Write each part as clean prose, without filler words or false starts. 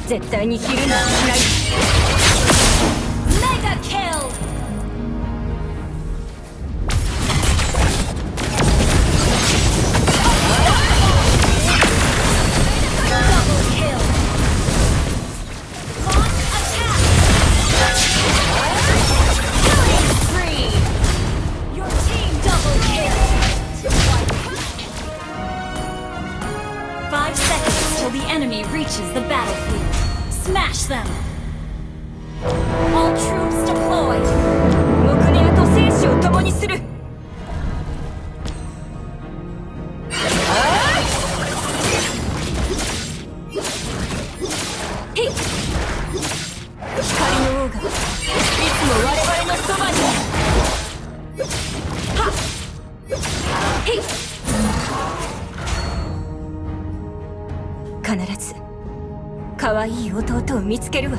絶対にひるんだしない。メガキル。The enemy reaches the battlefield. Smash them! All troops deployed! 木ニアと生死を共にする。へい！光の王がいつも我々のそばに。はっ！へい！必ず可愛い弟を見つけるわ。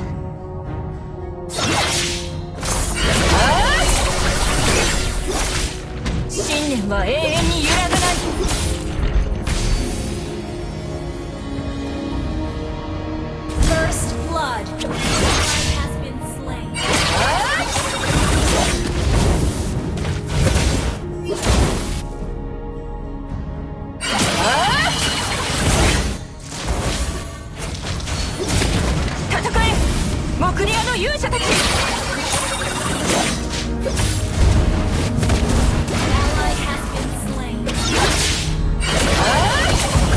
信念は永遠に揺らがない。First blood. Ally has been slain. 木ニアの勇者たち。Ally has been slain.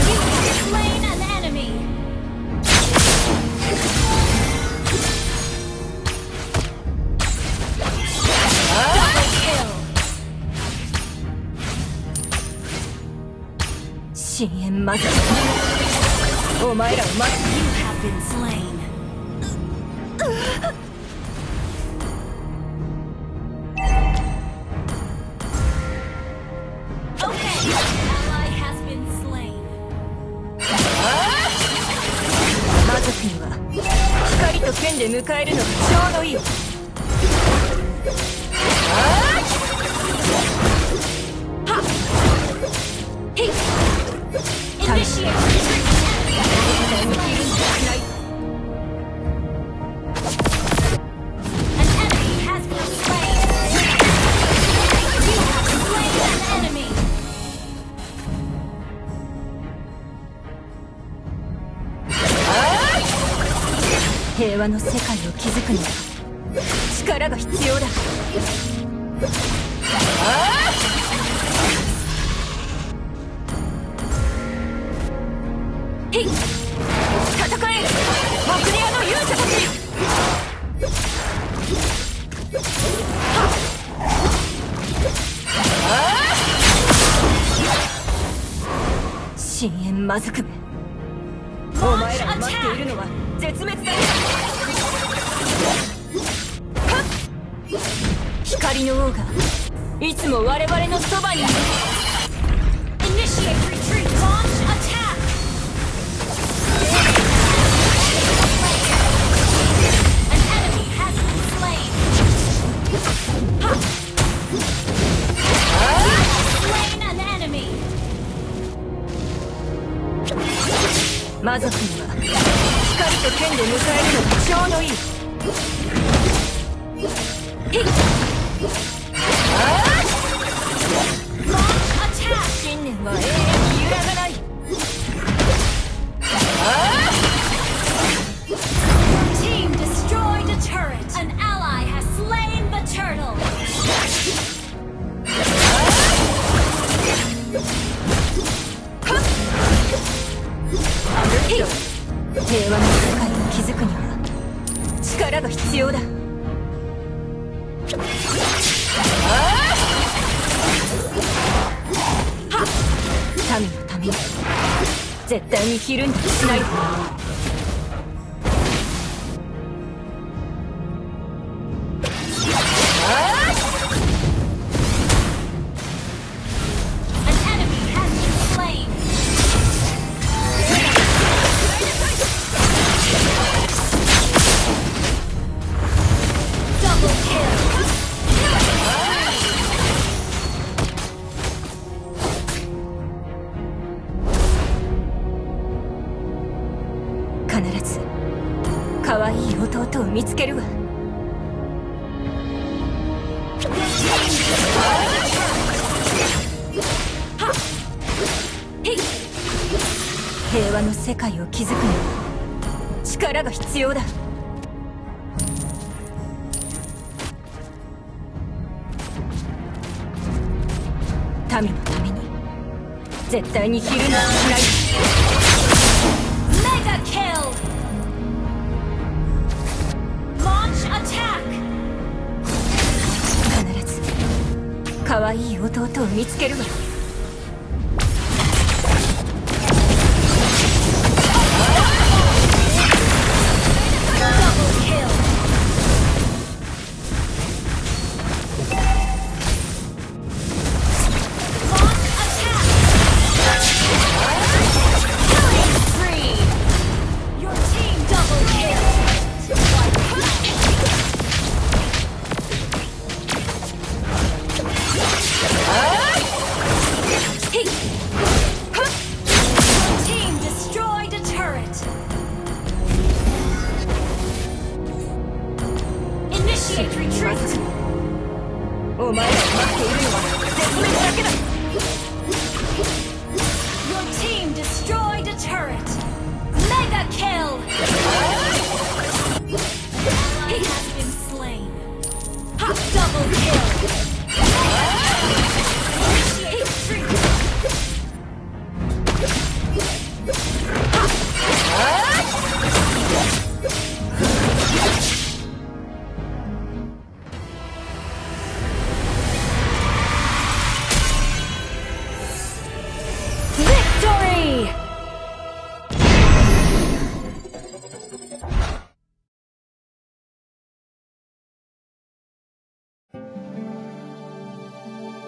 You have slain an enemy. Double kill. 深淵まずお前らを待つ。 You have been slain. Ally has been slain. 魔族には光と剣で迎えるのがちょうどいい。はっ！へい！ Initiate retreat. 絶対にひるんだしない。 An enemy has been slain. You have slain an enemy. 平和の世界を築くには力が必要だ。へい！戦え！木ニアの勇者たち。深淵魔族め、お前らが待っているのは絶滅だけだ。光の王がいつも我々のそばにいる。 Initiate retreat. Launch attack. An enemy has been slain. You have slain an enemy. 魔族には光と剣で迎えるのがちょうどいい。へい！ Launch attack. 信念は永遠に揺らがない。 Your team destroyed a turret. An ally has slain the turtle. へい！平和の世界を築くには力が必要だ。民のために絶対にひるんだりしない。 An enemy has been slain. Double kill. 可愛い弟を見つけるわ。平和の世界を築くには力が必要だ。民のために絶対にひるんだりしない。Mega kill! Launch attack! 必ず可愛い弟を見つけるわ。Double kill! Launch attack! Killing spree! Your team double kill! Your team destroyed a turret! Initiate retreat! お前らを待っているのは絶滅だけだ。 Your team destroyed a turret! Mega kill!